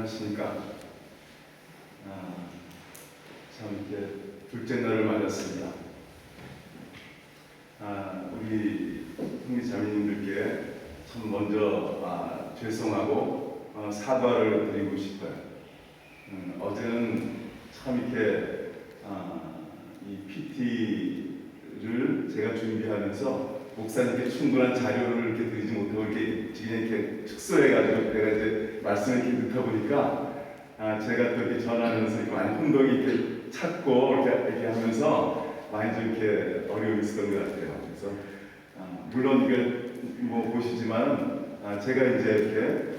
안녕하십니까. 참 이렇게 둘째 날을 맞았습니다. 우리 형제 자매님들께 참 먼저 죄송하고 사과를 드리고 싶어요. 어제는 참 이렇게 이 PT를 제가 준비하면서 목사님께 충분한 자료를 이렇게 드리지 못하고 이렇게 축소해가지고 내가 이제 말씀을 이렇게 듣다 보니까 제가 또 이렇게 전하면서 이렇게 많이 혼동이 이렇게 찾고 이렇게 하면서 많이 좀 이렇게 어려움이 있었던 것 같아요. 그래서 물론 이게 뭐 보시지만 제가 이제 이렇게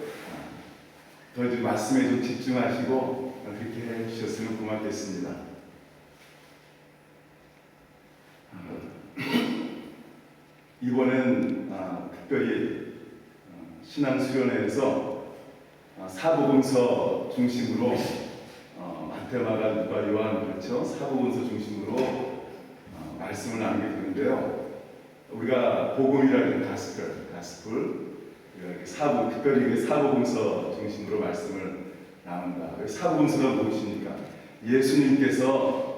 더 이제 말씀에 좀 집중하시고 그렇게 해주셨으면 고맙겠습니다. 이번엔 특별히 신앙수련회에서 사복음서 중심으로 마태, 마가, 누가, 요한 그렇죠? 사복음서 중심으로 말씀을 나누게 되는데요. 우리가 복음이라는 가스펠 특별히 사복음서 중심으로 말씀을 나눈다. 사복음서가 무엇입니까? 예수님께서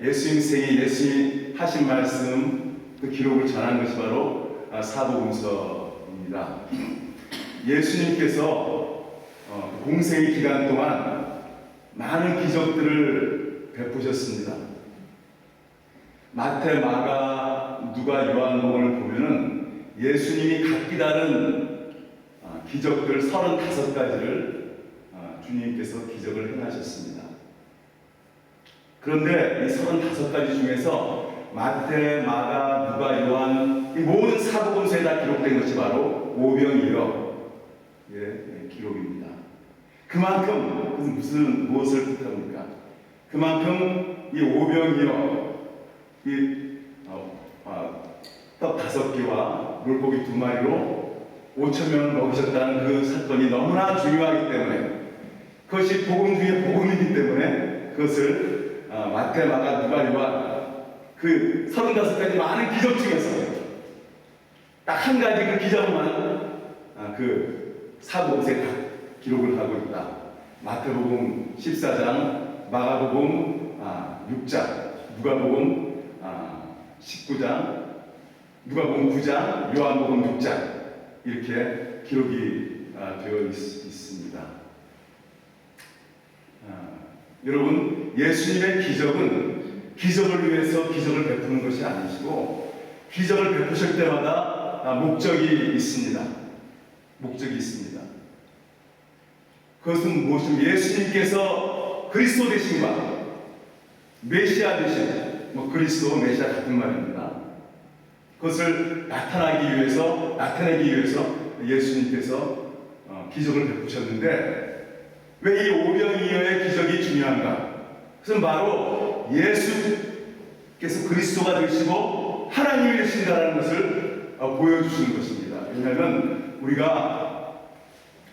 예수님 생애, 예수님이 하신 말씀 그 기록을 전한 것이 바로 사복음서입니다. 예수님께서 공생의 기간 동안 많은 기적들을 베푸셨습니다. 마태, 마가, 누가, 요한복음을 보면은 예수님이 각기 다른 기적들 35가지를 주님께서 기적을 행하셨습니다. 그런데 이 35가지 중에서 마태, 마가, 누가, 요한 이 모든 사복음서에 다 기록된 것이 바로 오병이어의 기록입니다. 그만큼 무엇을 뜻합니까? 그만큼 이 오병이어 떡 5개와 물고기 2마리로 5,000명을 먹으셨다는 그 사건이 너무나 중요하기 때문에 그것이 복음 중에 복음이기 때문에 그것을 마태, 마가, 누가, 요한 그 35가지 많은 기적 중에서 딱 한 가지 그 기적만 그 사복음서에 다 기록을 하고 있다. 마태복음 14장, 마가복음 6장, 누가복음 19장, 누가복음 9장, 요한복음 6장 이렇게 기록이 되어 있습니다. 여러분, 예수님의 기적은 기적을 위해서 기적을 베푸는 것이 아니시고 기적을 베푸실 때마다 목적이 있습니다. 목적이 있습니다. 그것은 무엇입니까? 예수님께서 그리스도 되신가 메시아 되신 그리스도 메시아 같은 말입니다. 그것을 나타내기 위해서 예수님께서 기적을 베푸셨는데 왜 이 오병이어의 기적이 중요한가? 그것은 바로 예수께서 그리스도가 되시고 하나님이 되신다는 것을 보여주시는 것입니다. 왜냐하면 우리가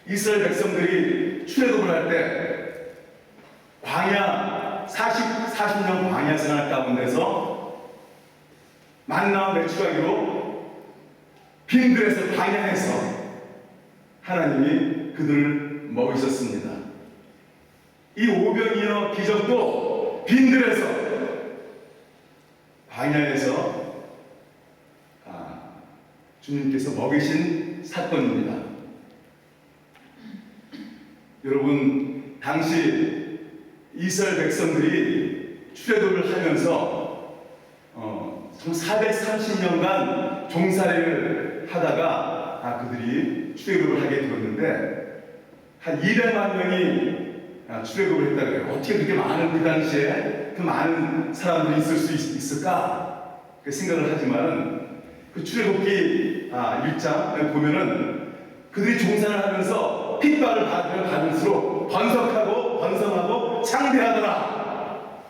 이스라엘 백성들이 출애굽을 할 때 광야 40년 광야 생활 가운데서 만나와 메추라기로 빈들에서 광야에서 하나님이 그들을 먹이셨습니다. 이 오병이어 기적도 빈들에서 광야에서 주님께서 먹이신 사건입니다. 여러분, 당시 이스라엘 백성들이 출애굽을 하면서 430년간 종살이를 하다가 그들이 출애굽을 하게 되었는데 한 200만 명이 출애굽을 했다고 해요. 어떻게 그렇게 많은 그 당시에 그 많은 사람들이 있을 수 있을까? 그 생각을 하지만 그 출애굽기 1장 보면은 그들이 종살을 하면서 핍박을 받을수록 번성하고 창대하더라.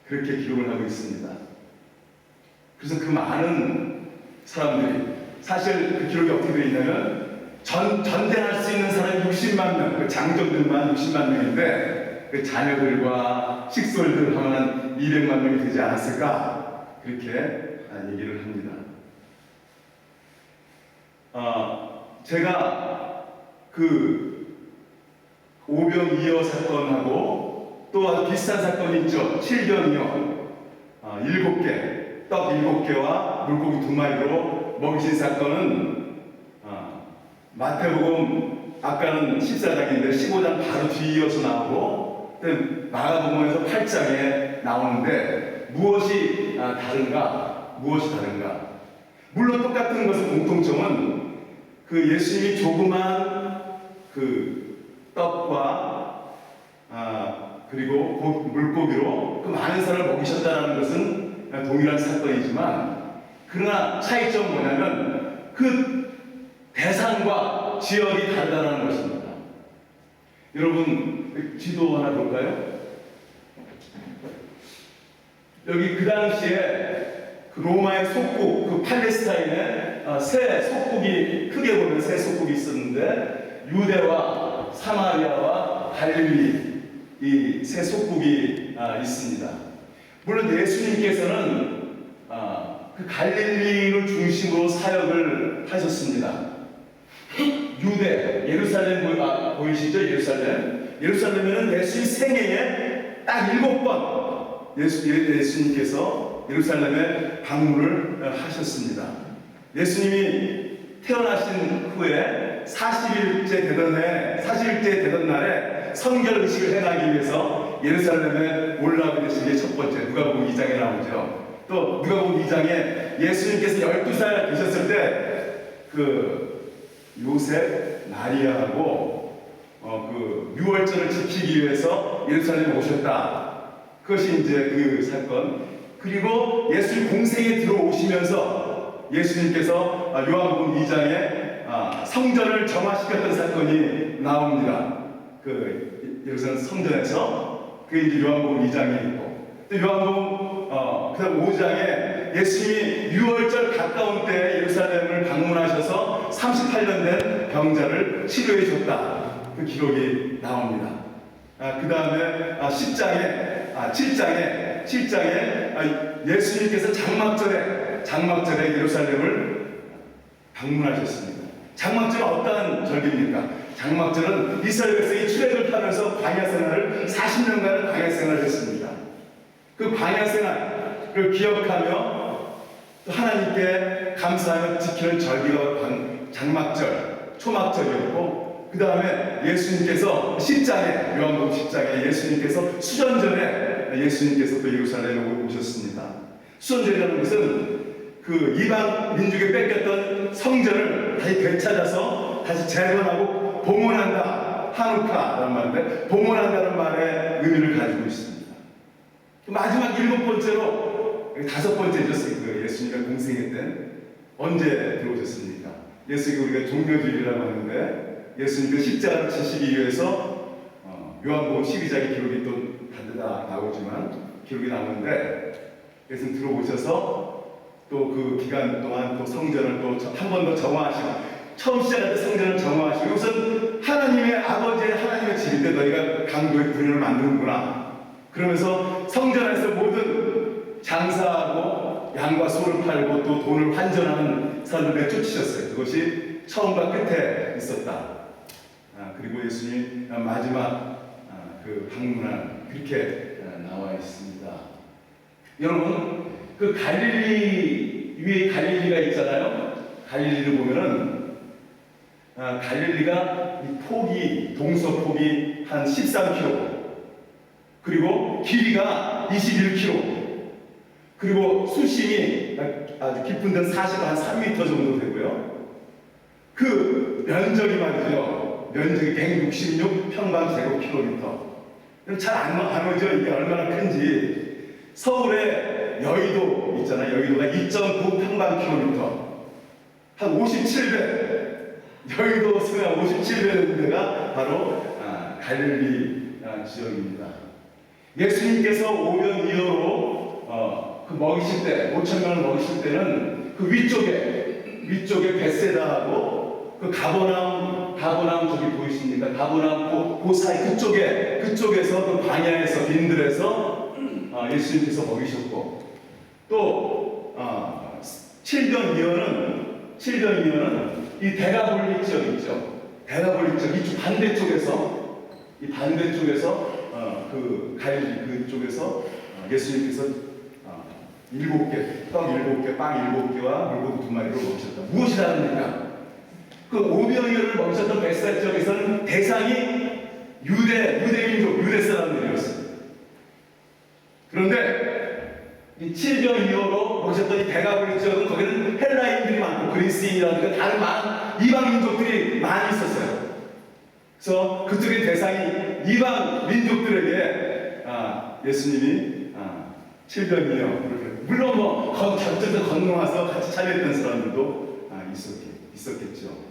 그렇게 기록을 하고 있습니다. 그래서 그 많은 사람들이 사실 그 기록이 어떻게 되어 있냐면 전쟁할 수 있는 사람이 60만 명, 그 장정들만 60만 명인데 그 자녀들과 식솔들 하면 200만 명이 되지 않았을까? 그렇게 얘기를 합니다. 제가 그 오병이어 사건하고 또 아주 비슷한 사건이 있죠. 7병이어 7개, 떡 7개와 물고기 2마리로 먹이신 사건은 마태복음 아까는 14장인데 15장 바로 뒤이어서 나오고 마가복음에서 8장에 나오는데 무엇이 다른가? 무엇이 다른가? 물론 똑같은 것은 공통점은 그 예수님이 조그만 그 떡과 그리고 물고기로 그 많은 사람을 먹이셨다는 것은 동일한 사건이지만 그러나 차이점은 뭐냐면 그 대상과 지역이 다르다는 것입니다. 여러분 지도 하나 볼까요? 여기 그 당시에 그 로마의 속국, 그 팔레스타인에 세 속국이 크게 보면 세 속국이 있었는데 유대와 사마리아와 갈릴리 이 세 속국이 있습니다. 물론 예수님께서는 그 갈릴리를 중심으로 사역을 하셨습니다. 유대, 예루살렘 보이시죠? 예루살렘에는 예수님 생애에 딱 7번 예수님께서 예루살렘에 방문을 하셨습니다. 예수님이 태어나신 후에 40일째 되던 날에 성결 의식을 해나기 위해서 예루살렘에 올라오게 되신 게 첫 번째, 누가복음 2장에 나오죠. 또 누가복음 2장에 예수님께서 12살 되셨을 때 그 요셉, 마리아하고 그 유월절을 지키기 위해서 예루살렘에 오셨다. 그것이 이제 그 사건. 그리고 예수님 공생에 들어오시면서 예수님께서 요한복음 2장에 성전을 정화시켰던 사건이 나옵니다. 그 예루살렘 성전에서 그게 이제 요한복음 2장에 있고 또 요한복음 그다음 5장에 예수님이 유월절 가까운 때 예루살렘을 방문하셔서 38년 된 병자를 치료해 줬다. 그 기록이 나옵니다. 그 다음에 7장에 예수님께서 장막절에 예루살렘을 방문하셨습니다. 장막절은 어떠한 절기입니까? 장막절은 이스라엘 백성이 출애굽을 타면서 광야 생활을 40년간을 광야 생활을 했습니다. 그 광야 생활을 기억하며 또 하나님께 감사하며 지키는 절기가 장막절, 초막절이었고 그 다음에 예수님께서 요한복음 10장에 예수님께서 수전전에 예수님께서 또 예루살렘에 오셨습니다. 수전전이라는 것은 그 이방 민족에 뺏겼던 성전을 다시 되찾아서 다시 재건하고 봉헌한다. 하누카라는 말인데 봉헌한다는 말의 의미를 가지고 있습니다. 마지막 7번째로 5번째죠. 그 예수님의 공생애 때 언제 들어오셨습니까? 예수님이 우리가 종려주일이라고 하는데 예수님께서 십자가를 지시기 위해서 요한복음 12장의 기록이 또 다 나오지만 기록이 나오는데 예수님 들어오셔서 또 그 기간 동안 또 성전을 또 한 번 더 정화하시고 처음 시작할 때 성전을 정화하시고 우선 하나님의 아버지의 하나님의 집인데 너희가 강도의 군인을 만드는구나. 그러면서 성전 안에서 모든 장사하고 양과 소를 팔고 또 돈을 환전하는 사람들을 내쫓으셨어요. 그것이 처음과 끝에 있었다. 그리고 예수님이 마지막 그 방문한 그렇게 나와 있습니다. 여러분 그 갈릴리 위에 갈릴리가 있잖아요. 갈릴리를 보면은 갈릴리가 이 폭이 동서폭이 한 13km 그리고 길이가 21km 그리고 수심이 아주 깊은 데는 3m 정도 되고요. 그 면적이 말이죠. 면적이 166평방제곱킬로미터. 잘 안 오죠. 이게 얼마나 큰지. 서울의 여의도 있잖아요. 여의도가 2.9평방킬로미터. 한 57배. 여의도 수가 57배 되는 데가 바로 갈릴리 지역입니다. 예수님께서 오병이어로 그 먹이실 때 5,000명을 먹이실 때는 그 위쪽에 베세다하고 그 가버나움 저기 보이십니까? 가버나움 그 사이 그쪽에서 그 광야에서 빈들에서 예수님께서 먹이셨고 또 7병이어는 이 대가볼리 지역 있죠. 대나벌 쪽 이쪽 반대쪽에서 이 반대쪽에서 그 갈릴리 그쪽에서 예수님께서 7개, 떡 7개, 빵 7개와 물고기 2마리로 먹으셨다. 무엇이 다릅니까? 그 오병이어를 먹으셨던 벳살 지역에서는 대상이 유대민족, 유대 사람들이었습니다. 그런데 이 7병 이후로 먹으셨던 이 대가볼리 지역은 거기는 헬라인들이 많고 그리스인이라든가 다른 많은 이방 민족들이 많이 있었어요. 그래서 그쪽의 대상이 이방 민족들에게 예수님이 7병이요. 물론 뭐 곁에서 건너와서 같이 참여했던 사람들도 있었겠죠.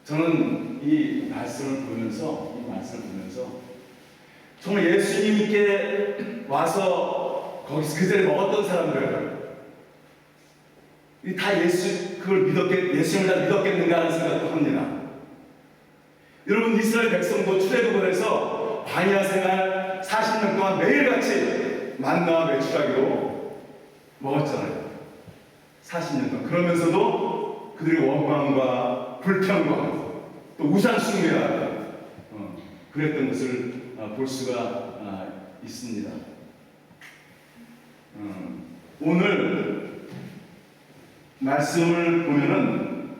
저는 이 말씀을 보면서 정말 예수님께 와서 거기서 그 자리에 먹었던 사람들 다 예수님을 다 믿었겠는가 하는 생각도 합니다. 여러분 이스라엘 백성도 출애굽을 해서 광야 생활 40년 동안 매일같이 만나와 메추라기로 먹었잖아요. 40년 동안. 그러면서도 그들의 원망과 불평과 또 우상 숭배하고 그랬던 것을 볼 수가 있습니다. 오늘 말씀을 보면은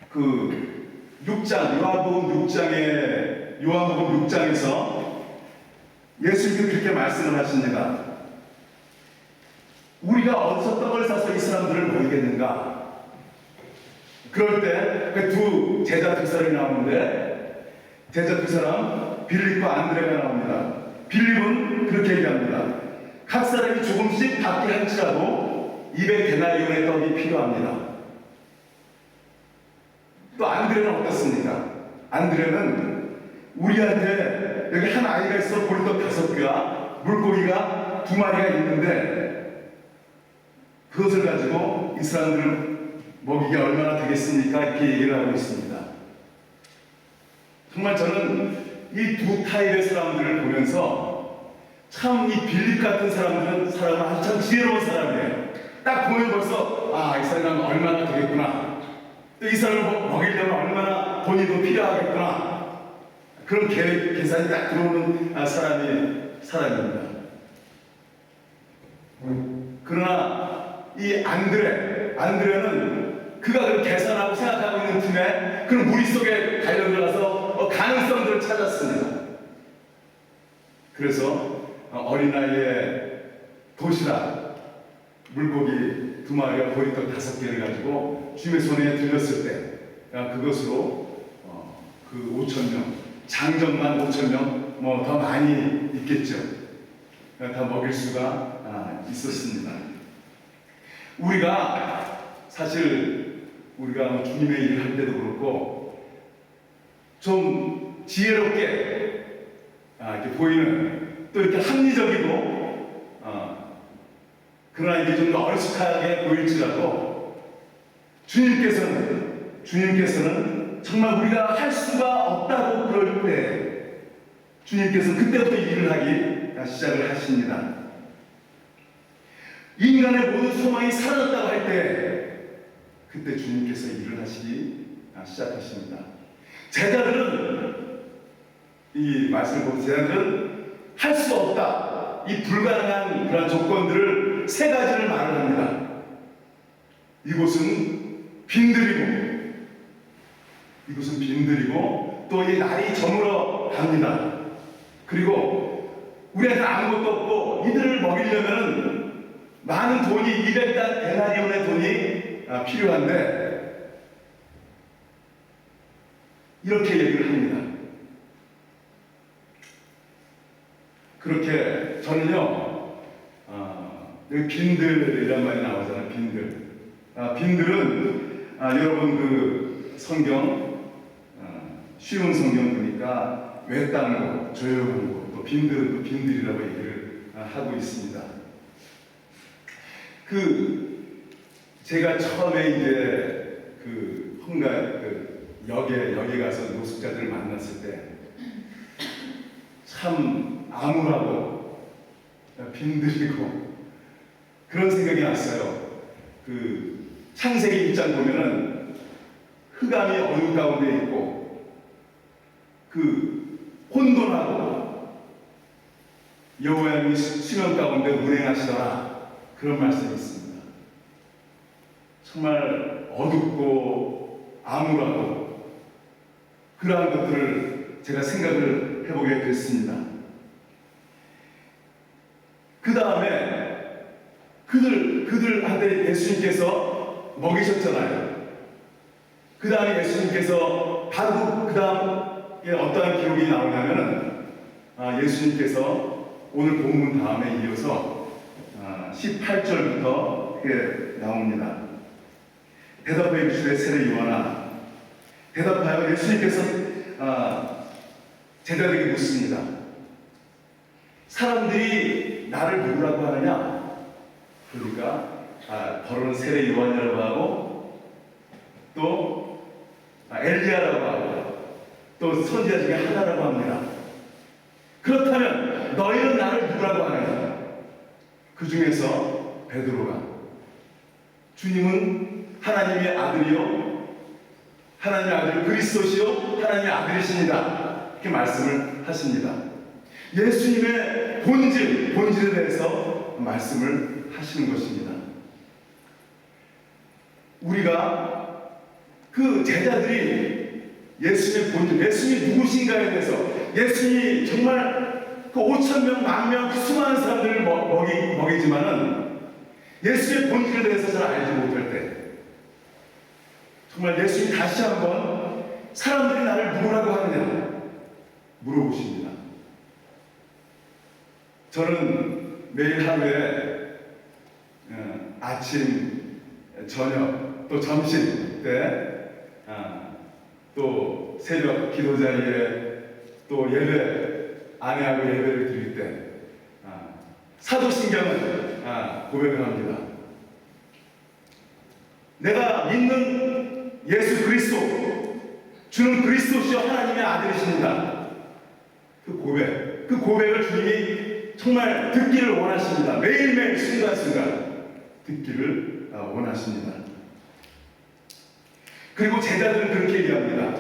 그 6장 요한복음 6장에서 예수님께서 그렇게 말씀을 하십니다. 우리가 어디서 떡을 사서 이 사람들을 모이겠는가? 그럴 때 그 두 제자 두 사람이 나오는데 제자 두 사람 빌립과 안드레가 나옵니다. 빌립은 그렇게 얘기합니다. 각 사람이 조금씩 받게 할지라도 200데나리온의 떡이 필요합니다. 또 안드레는 어떻습니까? 안드레는 우리한테 여기 한 아이가 있어 보리떡 5개와 물고기가 2마리가 있는데 그것을 가지고 이 사람들을 먹이기 얼마나 되겠습니까? 이렇게 얘기를 하고 있습니다. 정말 저는 이 두 타입의 사람들을 보면서 참 이 빌립 같은 사람은 한참 지혜로운 사람이에요. 딱 보면 벌써 이 사람은 얼마나 되겠구나. 또 이 사람을 먹이려면 얼마나 돈이 더 필요하겠구나. 그런 계산이 딱 들어오는 사람입니다. 그러나 이 안드레는 그가 그 계산하고 생각하고 있는 틈에 그런 무리 속에 달려들어가서 가능성들을 찾았습니다. 그래서 어린아이의 도시락, 물고기 2마리와 보리떡 5개를 가지고 주님의 손에 들렸을 때 그것으로 그 5,000명, 장정만 5,000명 더 많이 있겠죠. 다 먹일 수가 있었습니다. 우리가 주님의 일을 할 때도 그렇고 좀 지혜롭게 이렇게 보이는 또 이렇게 합리적이고 그러나 이게 좀 더 어리숙하게 보일지라도 주님께서는 정말 우리가 할 수가 없다고 그럴 때 주님께서는 그때부터 일을 하기 시작을 하십니다. 인간의 모든 소망이 사라졌다고 할 때 그때 주님께서 일을 하시기 시작하십니다. 제자들은 이 말씀을 보면 제자들은 할 수 없다. 이 불가능한 그런 조건들을 3가지를 말을 합니다. 이곳은 빈들이고 또 이 날이 저물어 갑니다. 그리고 우리한테 아무것도 없고 이들을 먹이려면 많은 돈이 200데나리온의 돈이 필요한데 이렇게 얘기를 합니다. 그렇게 저는요 여기 빈들이란 말이 나오잖아요. 빈들은 여러분 그 성경 쉬운 성경 보니까 외땅고 조용한 곳 또 빈들이라고 얘기를 하고 있습니다. 제가 처음에 이제 역에 가서 노숙자들을 만났을 때 참 암울하고 빈들이고 그런 생각이 났어요. 창세기 1장 보면은 흑암이 어둠 가운데 있고 그 혼돈하고 여호와의 수면 가운데 운행하시더라, 그런 말씀이 있습니다. 정말 어둡고 암울하고 그러한 것들을 제가 생각을 해보게 됐습니다. 그 다음에 그들한테 예수님께서 먹이셨잖아요. 그 다음에 예수님께서 바로 그 다음에 어떠한 기록이 나오냐면은 예수님께서 오늘 본문 다음에 이어서 18절부터 이렇게 나옵니다. 대답하여 이르시되 세례 요한아, 대답하여 예수님께서 제자들에게 묻습니다. 사람들이 나를 누구라고 하느냐? 그러니까 버러는 세례 요한이라고 하고 또 엘리야라고 하고 또 선지자 중에 하나라고 합니다. 그렇다면 너희는 나를 누구라고 하느냐? 그 중에서 베드로가 주님은 하나님의 아들이요, 하나님의 아들 그리스도시요, 하나님의 아들이십니다, 이렇게 말씀을 하십니다. 예수님의 본질에 대해서 말씀을 하시는 것입니다. 우리가 그 제자들이 예수님의 본질, 예수님이 누구신가에 대해서, 예수님이 정말 그 5,000명, 10,000명, 그 수많은 사람들을 먹이지만은 예수님의 본질에 대해서 잘 알지 못할 때, 정말 예수님이 다시 한번 사람들이 나를 누구라고 하느냐 물어보십니다. 저는 매일 하루에 아침, 저녁, 또 점심 때, 또 새벽 기도 자리에, 또 예배, 아내하고 예배를 드릴 때 사도신경을 고백을 합니다. 내가 믿는 예수 그리스도, 주는 그리스도시여 하나님의 아들이십니다. 그 고백을 주님이 정말 듣기를 원하십니다. 매일매일 순간순간 듣기를 원하십니다. 그리고 제자들은 그렇게 얘기합니다.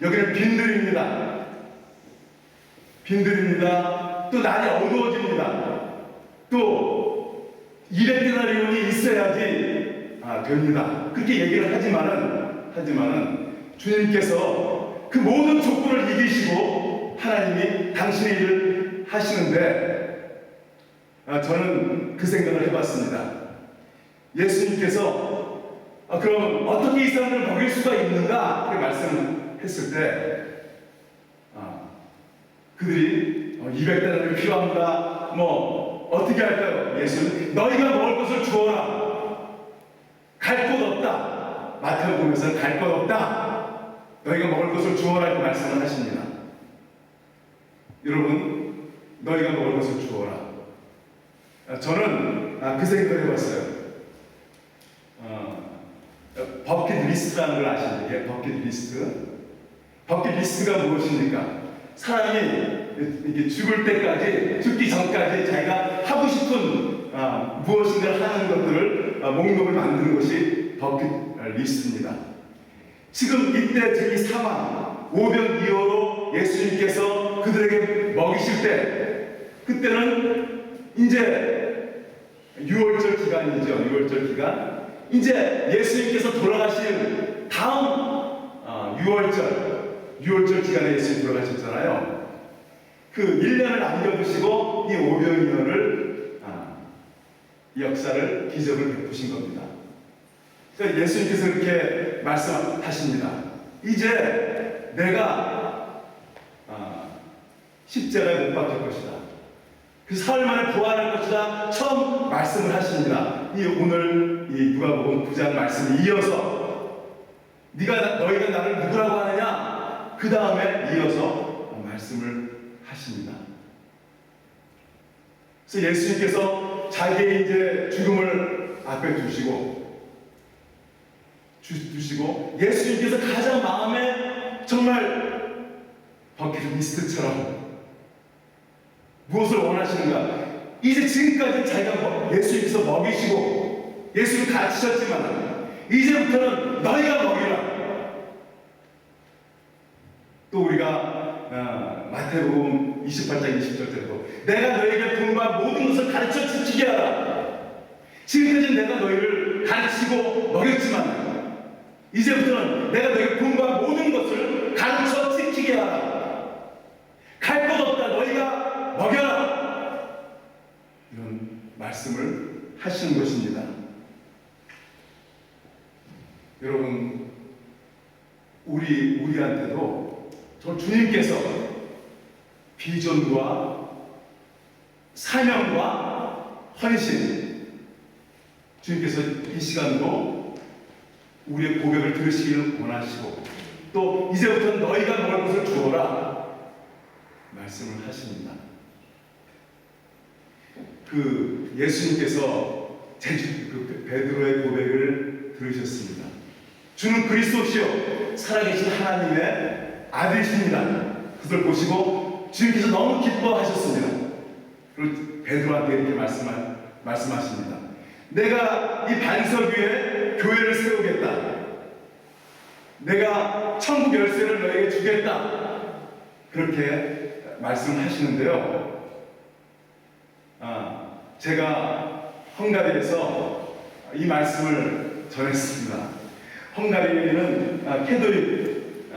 여기는 빈들입니다. 또 날이 어두워집니다. 또 200데나리온이 있어야지 됩니다. 그렇게 얘기를 하지만은 주님께서 그 모든 조건을 이기시고 하나님이 당신의 일을 하시는데, 저는 그 생각을 해봤습니다. 예수님께서 그럼 어떻게 이 사람을 먹일 수가 있는가? 이렇게 말씀했을 때 그들이 200데나리온이 필요합니다. 뭐 어떻게 할까요? 예수는 너희가 먹을 것을 주어라. 갈 곳 없다. 마태복음에서는 갈 곳 없다. 너희가 먹을 것을 주어라, 이렇게 말씀을 하십니다. 여러분, 너희가 먹을 것을 주어라. 저는 그 생각을 해봤어요. 버킷리스트라는 걸 아시죠? 이게 버킷리스트가 무엇입니까? 사람이 이게 죽기 전까지 자기가 하고 싶은 무엇인가를 하는 것들을 목록을 만드는 것이 버킷리스트입니다. 지금 이때 특히 상황, 오병이어로 예수님께서 그들에게 먹이실 때, 그때는 이제 6월절 기간이죠. 6월절 기간. 이제 예수님께서 돌아가실 다음 6월절 기간에 예수님이 돌아가셨잖아요. 그 1년을 남겨두시고 이 오병이어를 역사를, 기적을 베푸신 겁니다. 그러니까 예수님께서 그렇게 말씀하십니다. 이제 내가 십자가에 못 박힐 것이다. 그 사흘 만에 부활할 것이다. 처음 말씀을 하십니다. 오늘 이 누가복음 9장 말씀에 이어서 너희가 나를 누구라고 하느냐? 그 다음에 이어서 말씀을 하십니다. 그래서 예수님께서 자기의 이제 죽음을 앞에 두시고 예수님께서 가장 마음에 정말 버킷리스트처럼 무엇을 원하시는가? 이제 지금까지 자기가 예수님께서 먹이시고 예수를 가르치셨지만 이제부터는 너희가 먹이라. 또 우리가 마태복음 28장 20절대로 내가 너희에게 분부한 모든 것을 가르쳐 지키게 하라. 지금까지는 내가 너희를 가르치고 먹였지만 이제부터는 내가 너희에게 분부한 모든 것을 가르쳐 지키게 하라. 갈 곳 없다. 너희가 먹여라. 이런 말씀을 하시는 것입니다. 여러분, 우리한테도 저 주님께서 비전과 사명과 헌신, 주님께서 이 시간도 우리의 고백을 들으시기를 원하시고 또 이제부터는 너희가 먹을 것을 주어라 말씀을 하십니다. 그 예수님께서 그 베드로의 고백을 들으셨습니다. 주는 그리스도시요 살아계신 하나님의 아들이십니다. 그걸 보시고 주님께서 너무 기뻐하셨습니다. 그리고 베드로한테 이렇게 말씀하십니다. 내가 이 반석 위에 교회를 세우겠다. 내가 천국 열쇠를 너에게 주겠다. 그렇게 말씀하시는데요. 제가 헝가리에서 이 말씀을 전했습니다. 헝가리는 캐톨릭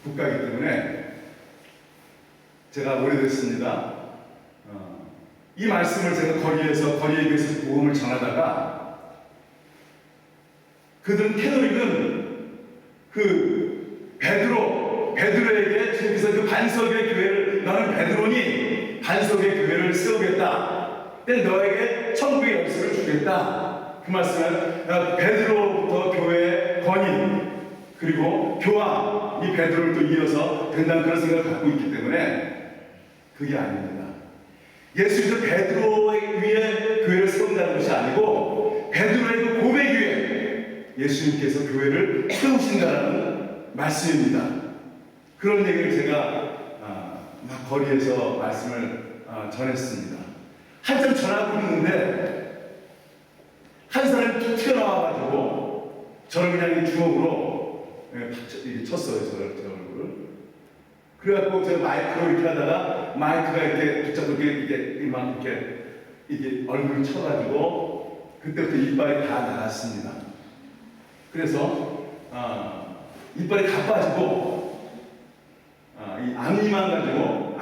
국가이기 때문에 제가 오래됐습니다. 이 말씀을 제가 거리에 교회에서 복음을 전하다가 그들은 캐톨릭은 그 베드로에게 주님께서 그 반석의 교회를 너는 베드로니 반석의 교회를 세우겠다. 근데 너에게 천국의 열쇠를 주겠다. 그 말씀은 베드로부터 교회의 권위 그리고 교화 이 베드로를 또 이어서 된다는 그런 생각을 갖고 있기 때문에 그게 아닙니다. 예수님은 베드로 위에 교회를 세운다는 것이 아니고 베드로의 그 고백 위에 예수님께서 교회를 세우신다는 말씀입니다. 그런 얘기를 제가 막 거리에서 말씀을 전했습니다. 한참 전하고 있는데 한 사람이 툭 튀어나와가지고 저를 그냥 주먹으로 쳤어요. 저 얼굴을. 그래갖고 제가 마이크로 이렇게 하다가 마이크가 이렇게 붙잡고 이게 얼굴을 쳐가지고 그때부터 이빨이 다 나갔습니다. 그래서 이빨이 다 빠지고 이 앞니만 가지고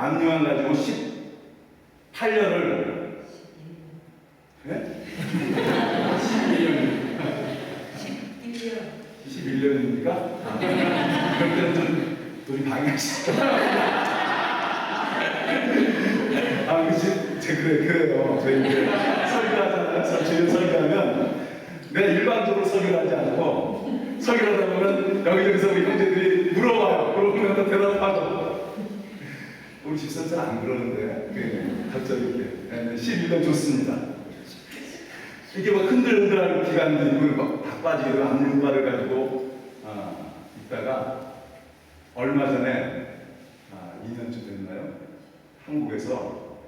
18년을 11년입니까? 그럴 때는 좀 돈이 방해하시죠. 그치? 그래요. 저희 이제 설교하잖아요. 주일 설교하면 내가 일반적으로 설교를 하지 않고 설교를 하다 보면 여기저기서 우리 형제들이 물어봐요. 그러면 또 대답하고. 우리 집사는 잘 안 그러는데 갑자기 이렇게 11년 좋습니다. 이렇게 막 흔들흔들하는 기간도 있고 다 빠지고 앞니빨을 가지고 있다가 얼마 전에 2년쯤 됐나요? 한국에서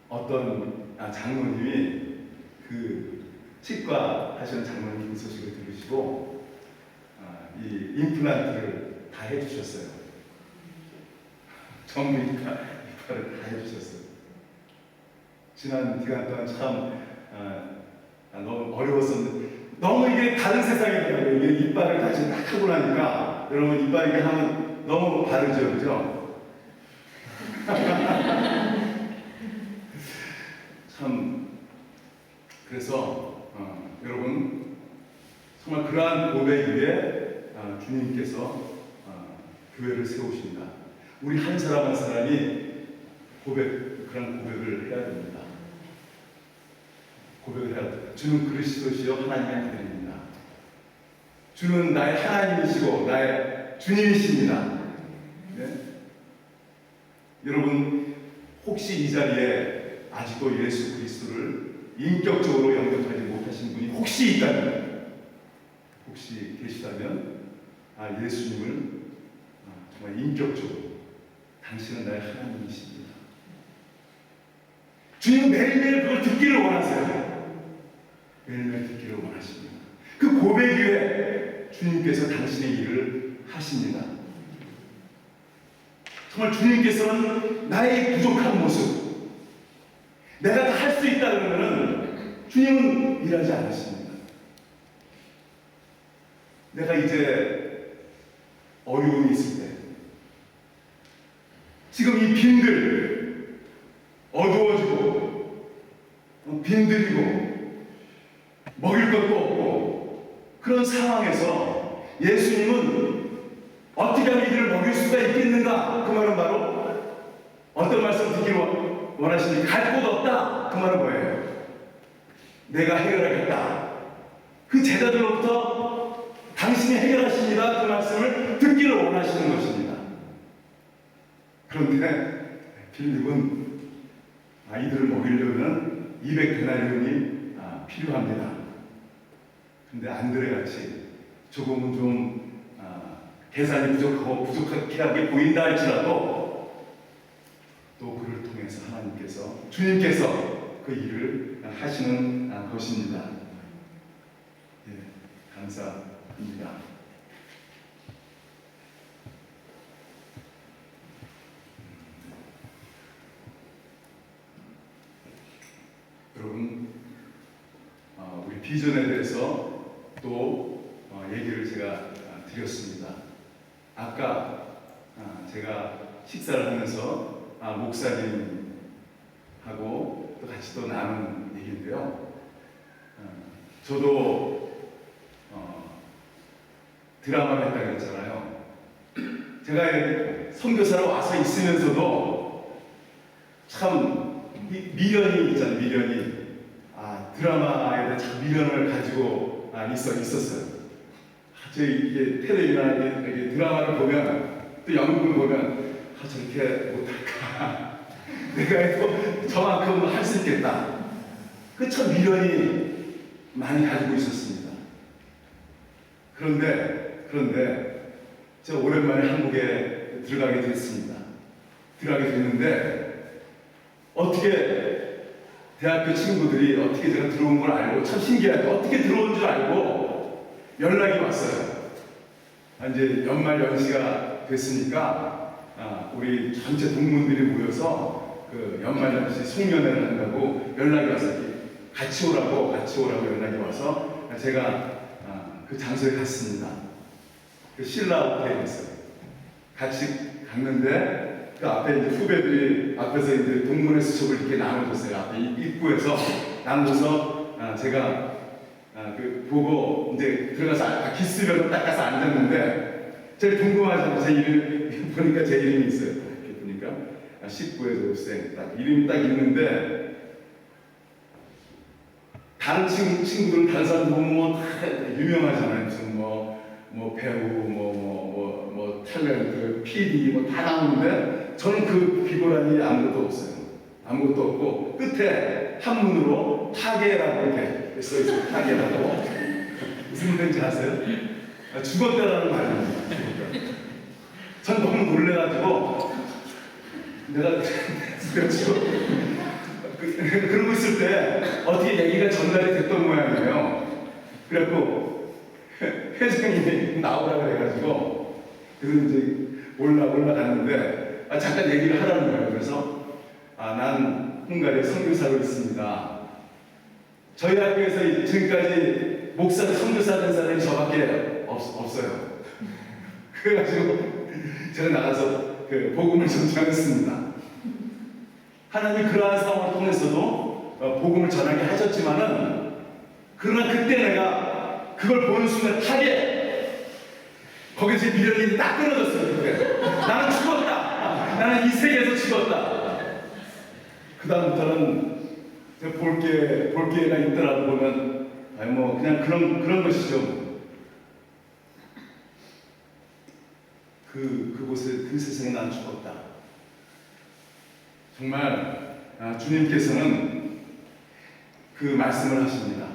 어떤 장로님이 그 치과 하시는 장로님 소식을 들으시고 이 임플란트를 다 해주셨어요. 전부 이빨을 다 해주셨어요. 지난 기간 동안 참 너무 어려웠었는데 너무 이게 다른 세상이더라고요. 이게 이빨을 다시 딱 하고 나니까 여러분 이빨 이게 하면 너무 다르죠, 그죠? 참 그래서 여러분 정말 그러한 고백 위에 주님께서 교회를 세우신다. 우리 한 사람 한 사람이 그런 고백을 해야 됩니다. 고백을 해야 됩니다. 주는 그리스도시요 하나님의 아들입니다. 주는 나의 하나님이시고 나의 주님이십니다. 네? 여러분 혹시 이 자리에 아직도 예수 그리스도를 인격적으로 영접하지 못하신 분이 혹시 있다면 혹시 계시다면 예수님을 정말 인격적으로 당신은 나의 하나님이십니다. 주님은 매일매일 그걸 듣기를 원하세요. 매일매일 듣기를 원하십니다. 그 고백 위에 주님께서 당신의 일을 하십니다. 정말 주님께서는 나의 부족한 모습, 내가 다 할 수 있다 그러면은 주님은 일하지 않으십니다. 내가 이제 어려움이 있을 때, 지금 이 빈들 어두워지고 빈들이고 먹일 것도 없고 그런 상황에서 예수님은 어떻게 하면 이들을 먹일 수가 있겠는가? 그 말은 바로 어떤 말씀 듣기를 원하시니 갈 곳 없다. 그 말은 뭐예요? 내가 해결하겠다. 그 제자들로부터 당신이 해결하십니다. 그 말씀을 듣기를 원하시는 것입니다. 그런데 빌립은 아이들을 먹이려면 200데나리온이 필요합니다. 그런데 안드레같이 조금은 좀 계산이 부족하고 부족하게 보인다 할지라도 또 그를 통해서 하나님께서 주님께서 그 일을 하시는 것입니다. 예, 감사합니다. 여러분, 우리 비전에 대해서 또 얘기를 제가 드렸습니다. 아까 제가 식사를 하면서 목사님하고 또 같이 또 나눈 얘기인데요. 저도 드라마를 했다고 했잖아요. 제가 선교사로 와서 있으면서도 참 미련이 있잖아요. 미련이 드라마에 대한 참 미련을 가지고 있었어요. 이게 텔레비나 이게 드라마를 보면 또 연극을 보면 저렇게 못할까? 내가 해도 저만큼 할 수 있겠다. 그 참 미련이 많이 가지고 있었습니다. 그런데 제가 오랜만에 한국에 들어가게 됐습니다. 들어가게 됐는데 어떻게 대학교 친구들이 어떻게 제가 들어온 걸 알고 참 신기하죠. 어떻게 들어온 줄 알고 연락이 왔어요. 이제 연말 연시가 됐으니까 우리 전체 동문들이 모여서 그 연말 연시 송년회를 한다고 연락이 왔어요. 같이 오라고 연락이 와서 제가 그 장소에 갔습니다. 그 신라 호텔이었어요. 같이 갔는데 그 앞에 이제 후배들이 앞에서 이제 동문회 수첩을 이렇게 나눠줬어요. 앞에 입구에서 나눠서 제가 그 보고 이제 들어가서 기스별로 딱 가서 앉았는데 제일 궁금하잖아요. 제 이름 보니까 제 이름이 있어요. 이렇게 보니까 19회 졸업생 딱 이름이 딱 있는데 다른 친구들은 다른 사람들 보면 다 유명하잖아요. 무슨 뭐 배우 탤런트 PD 다 나오는데 저는 그 비고란이 아무것도 없어요. 아무것도 없고 끝에 한문으로 타계라고 이렇게 써있어요. 타계라고. 무슨 말인지 아세요? 죽었다라는 말입니다. 전 너무 놀래가지고 내가 그러고 있을 때 어떻게 얘기가 전달이 됐던 모양이에요. 그래갖고 회장님이 나오라고 해가지고 그래서 이제 올라갔는데 잠깐 얘기를 하라는 거예요. 그래서 난 헝가리에 선교사로 있습니다. 저희 학교에서 지금까지 목사 선교사 된 사람이 저밖에 없어요. 그래가지고 제가 나가서 그 복음을 전하였습니다. 하나님이 그러한 상황을 통해서도 복음을 전하게 하셨지만은 그러나 그때 내가 그걸 보는 순간 타게 거기서 미련이 딱 끊어졌어요. 그때 나는 죽었다. 나는 이 세계에서 죽었다. 그 다음부터는 볼 기회가 있더라도 보면 그냥 그런 것이죠. 그곳에 그 세상에 난 죽었다. 정말 주님께서는 그 말씀을 하십니다.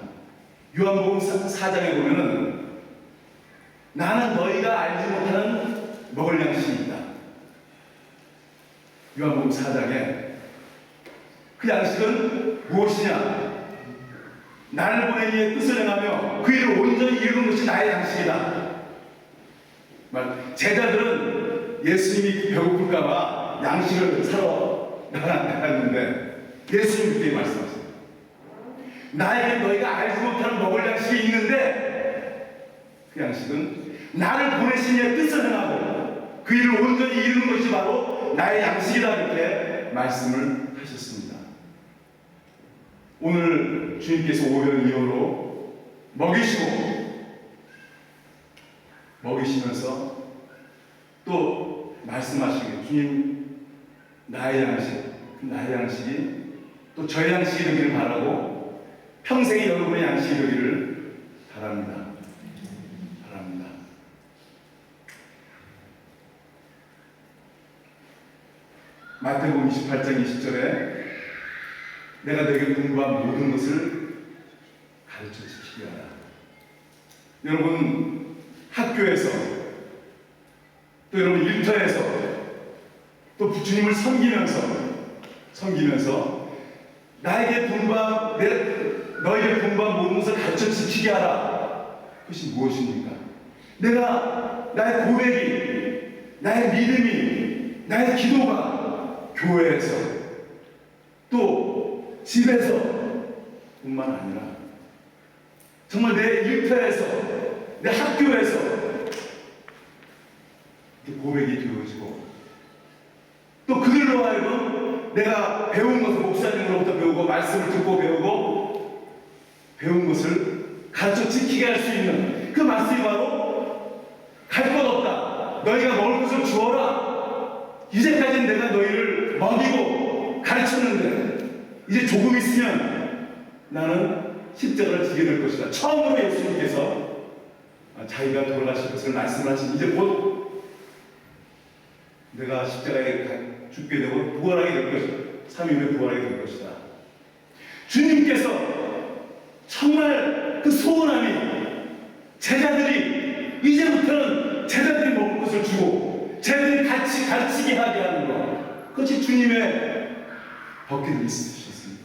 요한복음 4장에 보면은 나는 너희가 알지 못하는 먹을 양식이 있다. 요한복음 4장에 그 양식은 무엇이냐? 나를 보낸 이의 뜻을 행하며 그 일을 온전히 이루는 것이 나의 양식이다. 제자들은 예수님이 배고플까봐 양식을 사러 나갔는데 예수님 그때 말씀하셨어요. 나에게 너희가 알지 못하는 먹을 양식이 있는데 그 양식은 나를 보내신 이의 뜻을 행하고 그 일을 온전히 이루는 것이 바로 나의 양식이다. 이렇게 말씀을 하셨습니다. 오늘 주님께서 오전 이후로 먹이시면서 또 말씀하시길, 주님 나의 양식이 또 저의 양식이 되기를 바라고 평생에 여러분의 양식이 되기를 바랍니다. 마태복음 28장 20절에 내가 너에게 공부한 모든 것을 가르쳐 지키게 하라. 여러분 학교에서 또 여러분 일터에서 또 주님을 섬기면서 너에게 공부한 모든 것을 가르쳐 지키게 하라. 그것이 무엇입니까? 내가 나의 고백이, 나의 믿음이, 나의 기도가 교회에서 또 집에서 뿐만 아니라 정말 내 일터에서, 내 학교에서 고백이 되어지고 또 그들로 하여금 내가 배운 것을 목사님으로부터 배우고 말씀을 듣고 배우고 배운 것을 가르쳐 지키게 할 수 있는 그 말씀이 바로 갈 것 없다. 너희가 먹을 것을 주어라. 이제까지는 내가 너희를 먹이고 가르쳤는데 이제 조금 있으면 나는 십자가를 지게 될 것이다. 처음으로 예수님께서 자기가 돌아가실 것을 말씀하신 이제 곧 내가 십자가에 죽게 되고 부활하게 될 것이다. 3일 후에 부활하게 될 것이다. 주님께서 정말 그 소원함이 제자들이 이제부터는 제자들이 먹을 것을 주고 제자들이 같이 가르치게 하게 하는 것, 그것이 주님의 버킷리스트셨습니다.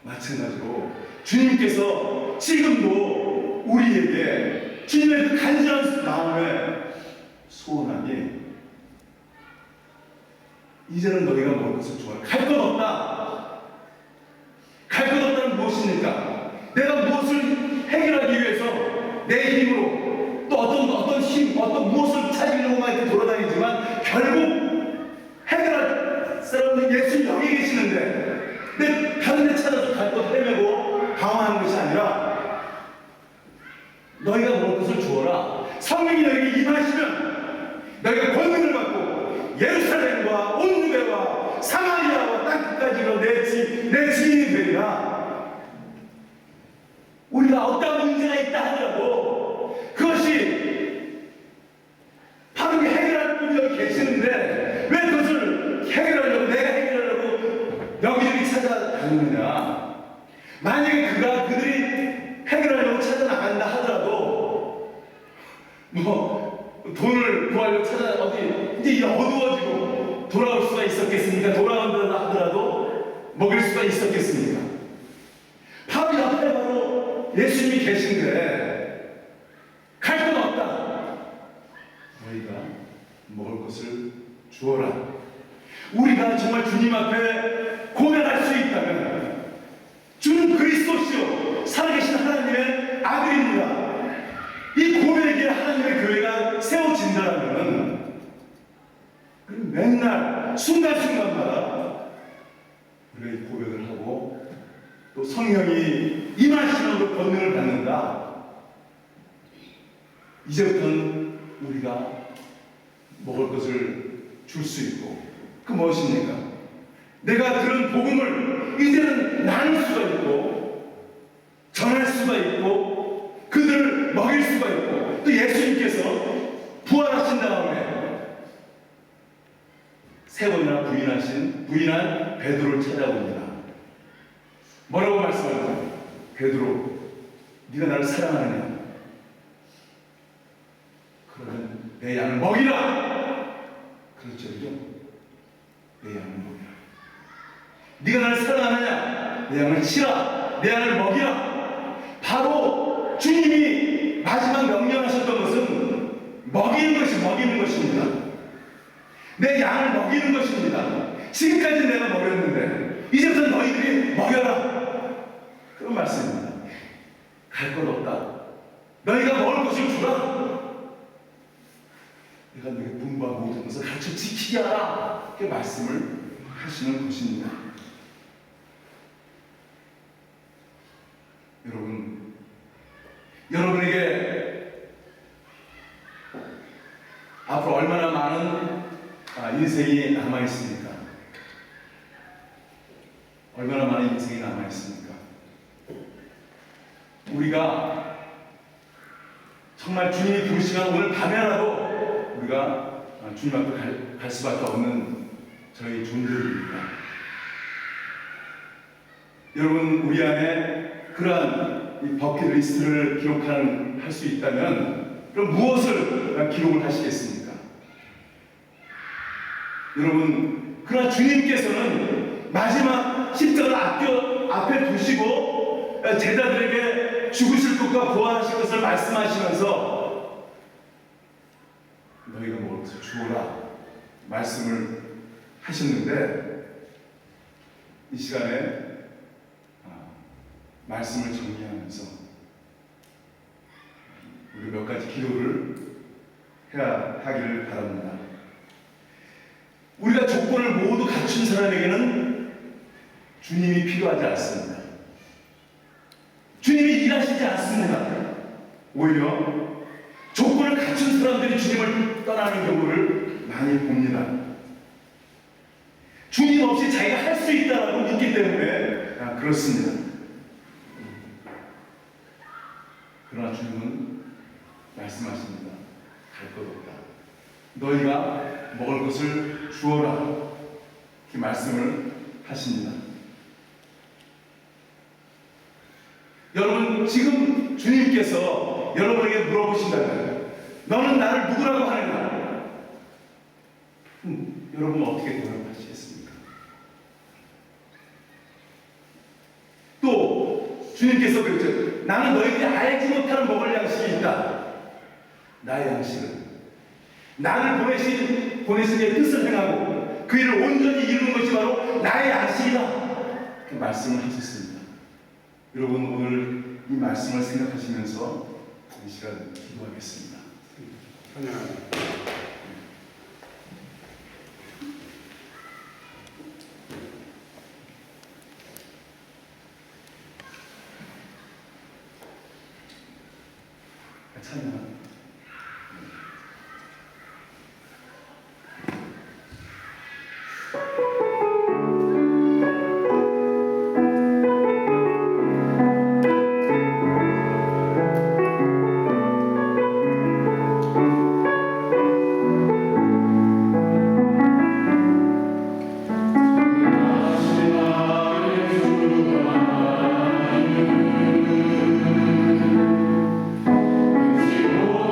마찬가지로 주님께서 지금도 우리에게 주님의 그 간절한 마음의 소원함이 이제는 너희가 먹을 것을 좋아해. 갈 것 없다. 갈 것 없다는 무엇입니까? 내가 무엇을 해결하기 위해서 내 힘으로 또 어떤 힘, 무엇을 찾으려고 막 이렇게 돌아다니지만 결국 해결할 사람은 예수님 여기 계시는데 내 다른 데 찾아서 갈 것 헤매고 방황하는 것이 아니라 너희가 먹을 것을 주어라. 성령이 너희에게 임하시면 너희가 권능을 받고 예루살렘과 온 유대와 사마리아와 땅끝까지로 내 주인이 되리라. 우리가 어떤 문제가 있다 하더라도 그것이 바로 해결할 분이 여기 계시는데 왜 그것을 해결하려고 내가 해결하려고 여기저기 찾아다니느냐. 만약에 그들이 해결하려고 찾아나간다 하더라도 돈을 구하려고 이제 어두워지고 돌아올 수가 있었겠습니까? 돌아온다 하더라도 먹일 수가 있었겠습니까? 바로 옆에 바로 예수님이 계신데 갈 건 없다. 너희가 먹을 것을 주어라. 우리가 정말 주님 앞에 고백할 수 있다면 주는 그리스도시요 살아계신 하나님의 아들입니다. 이 고백에 하나님의 교회가 세워진다면 맨날 순간순간마다 우리가 이 고백을 하고 또 성령이 임하시는 권능을 받는다. 이제부터는 우리가 먹을 것을 줄 수 있고 그 무엇입니까? 내가 들은 복음을 이제는 나눌 수가 있고 전할 수가 있고 그들을 먹일 수가 있고 또 예수님께서 부활하신 다음에 세 번이나 부인한 베드로를 찾아옵니다. 뭐라고 말씀하죠? 베드로, 네가 나를 사랑하느냐? 그러면 내 양을 먹이라. 그렇죠, 그죠? 내 양을 먹이라. 네가 나를 사랑하느냐? 내 양을 치라, 내 양을 먹이라. 바로 주님이 마지막 명령하셨던 것은 먹이는 것입니다. 내 양을 먹이는 것입니다. 지금까지 내가 먹였는데 이제부터 너희들이 먹여라. 그런 말씀입니다. 갈 것 없다. 너희가 먹을 것을 주라. 내가 너희 분부와 모든 것을 가르쳐 지키게 하라. 이렇게 말씀을 하시는 것입니다. 여러분에게 앞으로 얼마나 많은 인생이 남아있습니까? 얼마나 많은 인생이 남아있습니까? 우리가 정말 주님이 부르시면 오늘 밤에라도 우리가 주님 앞에 갈 수밖에 없는 저희 존재입니다. 여러분, 우리 안에 그러한 이 버킷리스트를 할 수 있다면 그럼 무엇을 기록을 하시겠습니까? 여러분, 그러나 주님께서는 마지막 십자가를 앞에 두시고 제자들에게 죽으실 것과 부활하실 것을 말씀하시면서 너희가 먹을 것을 주어라 말씀을 하셨는데, 이 시간에 말씀을 정리하면서 우리 몇 가지 기도를 해야 하기를 바랍니다. 우리가 조건을 모두 갖춘 사람에게는 주님이 필요하지 않습니다. 주님이 일하시지 않습니다. 오히려 조건을 갖춘 사람들이 주님을 떠나는 경우를 많이 봅니다. 주님 없이 자기가 할 수 있다라고 믿기 때문에 그렇습니다. 그러나 주님은 말씀하십니다. 갈 것 없다. 너희가 먹을 것을 주어라. 이렇게 말씀을 하십니다. 여러분, 지금 주님께서 여러분에게 물어보신다면 너는 나를 누구라고 하는가? 여러분 어떻게 대답하시겠습니까? 또 주님께서 그랬죠. 나는 너희들이 알지 못하는 먹을 양식이 있다. 나의 양식은 나를 보내신 이의 뜻을 행하고 그 일을 온전히 이루는 것이 바로 나의 양식이다. 그 말씀을 하셨습니다. 여러분, 오늘 이 말씀을 생각하시면서 이 시간 기도하겠습니다. 찬양합니다. 찬양. Oh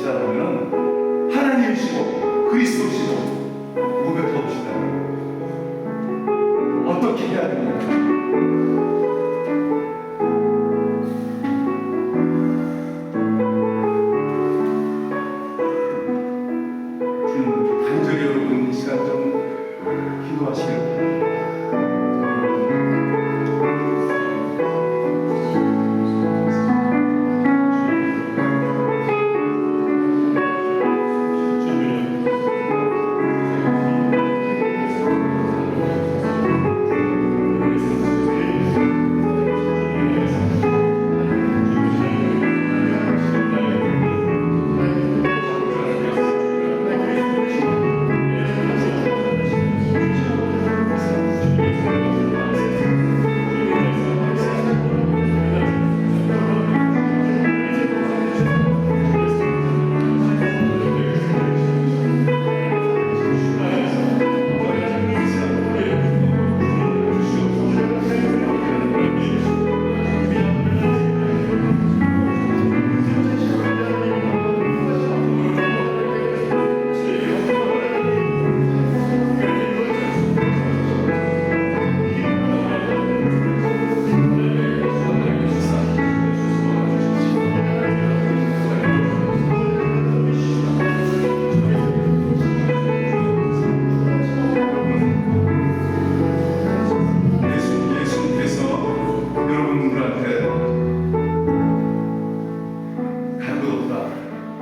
없으시다 그러면 하나님이시고 그리스도시고 고백도 없으시다 어떻게 해야 됩니까? 간절히 여러분 이 시간 좀 기도하시길 바랍니다.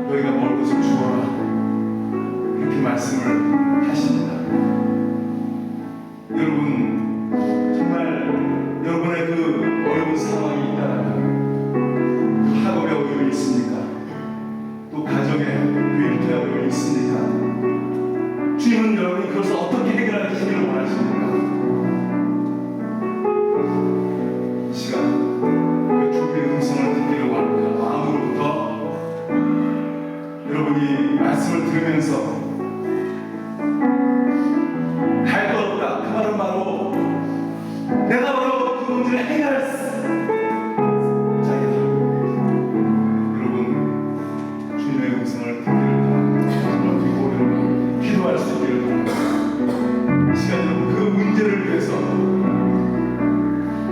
너희가 먹을 것을 주어라 이렇게 말씀을 하십니다. 여러분 정말 여러분의 그 어려운 상황이 있다면 학업에 어려움이 있습니까? 또 가정에 일터에 어려움이 있습니까? 주님은 여러분이 그것을 어떻게 해결하시기를 원하십니까? 이 시간 그 주님의 음성을 듣기를 원합니다. 마음으로부터 여러분이 말씀을 들으면서 갈 것 없다 그 말은 바로 내가 바로 그 문제를 해결할 자이다. 여러분 주님의 음성을 듣기를 바랍니다. 정말 그리고 여러분 기도할 수 있기를 바랍니다. 이 시간 여러분 그 문제를 위해서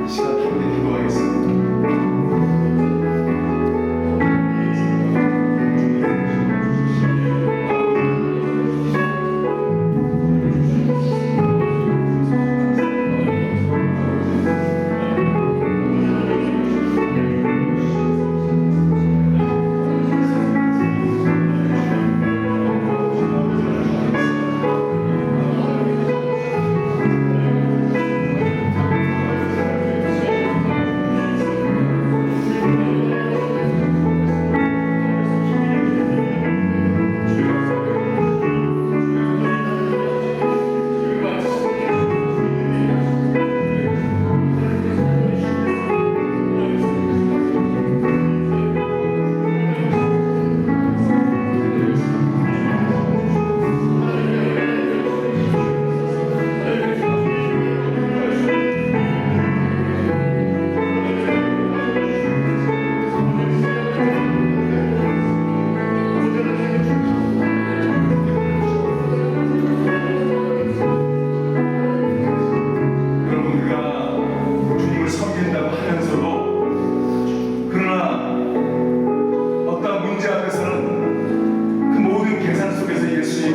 이 시간 함께 기도하겠습니다.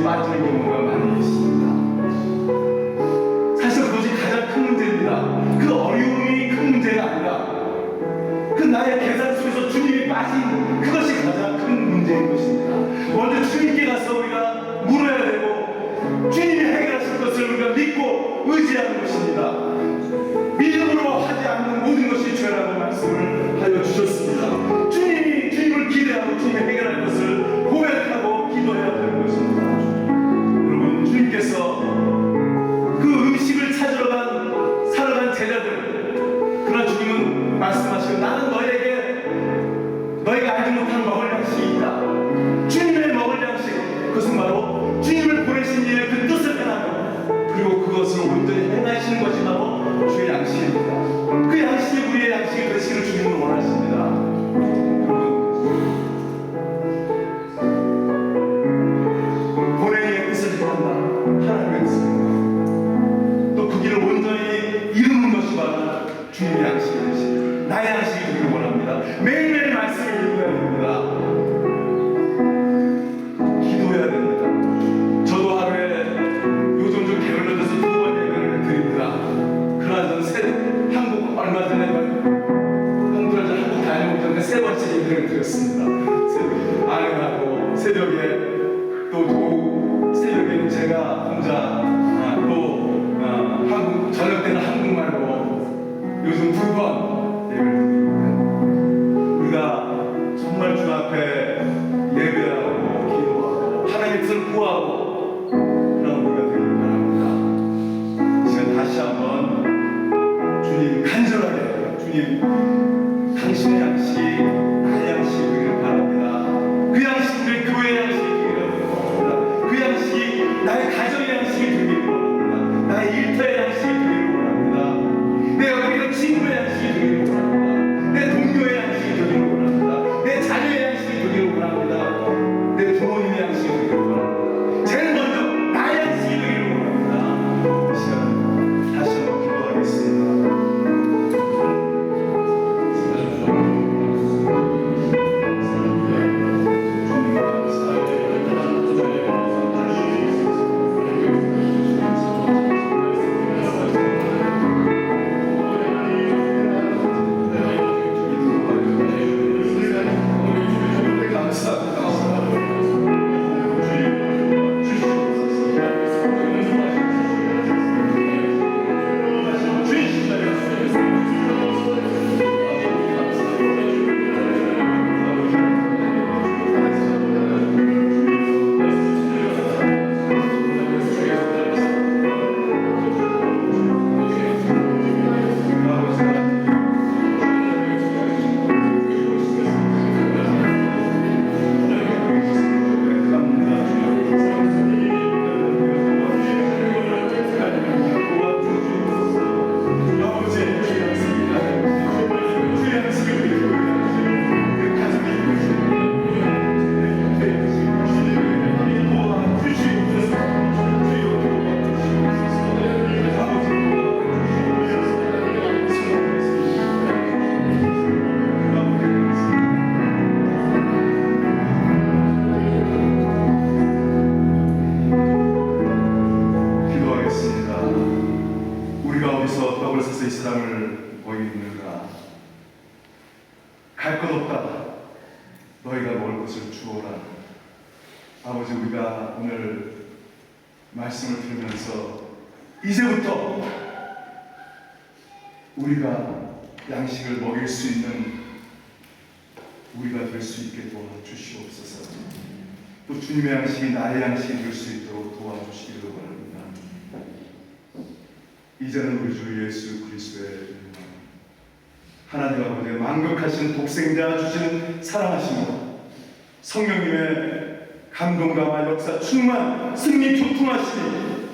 빠지는 경우가 많이 있습니다. 사실 그것이 가장 큰 문제입니다. 그 어려움이 큰 문제가 아니라 그 나의 계산 속에서 주님이 빠진 그것이 가장 큰 문제인 것입니다. 먼저 주님께 가서 우리가 물어야 되고 주님이 해결하실 것을 우리가 믿고 의지하는 것입니다. 믿음으로 하지 않는 모든 것이 죄라고 말씀을 하여 주셨습니다. 주님을 기대하고 주님이 해결할 것을 고백하고 기도해야 되는 것입니다. 여러분 주님께서 그 음식을 찾으러 살아간 제자들, 그러나 주님은 말씀하시고 나는 너희가 알지 못한 먹을 양식이 있다. 주님의 먹을 양식, 그것은 바로 주님을 보내신 이의 그 뜻을 행하며 그리고 그것을 온전히 행하시는 것이 바로 주의 양식입니다. 그 양식이 우리의 양식이 되시기를 주님은 원하십니다. 너희가 먹을 것을 주어라. 아버지, 우리가 오늘 말씀을 들으면서 이제부터 우리가 양식을 먹일 수 있는 우리가 될 수 있게 도와주시옵소서. 또 주님의 양식이 나의 양식이 될 수 있도록 도와주시기를 바랍니다. 이제는 우리 주 예수 그리스도의 하나님 아버지의 만극하신 독생자 주신 사랑하심과 성령님의 감동과 역사 충만 승리 교통하시니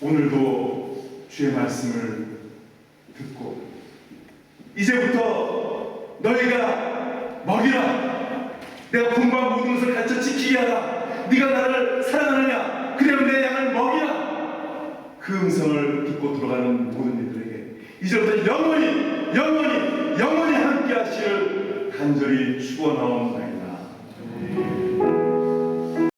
오늘도 주의 말씀을 듣고 이제부터 너희가 먹이라, 내가 분부한 모든 것을 가르쳐 지키게 하라, 네가 나를 사랑하느냐 그러면 내 양을 먹이라. 그 음성을 듣고 돌아가는 모든 이들에게 이제부터 영원히 함께 하시를 간절히 축원하옵나이다.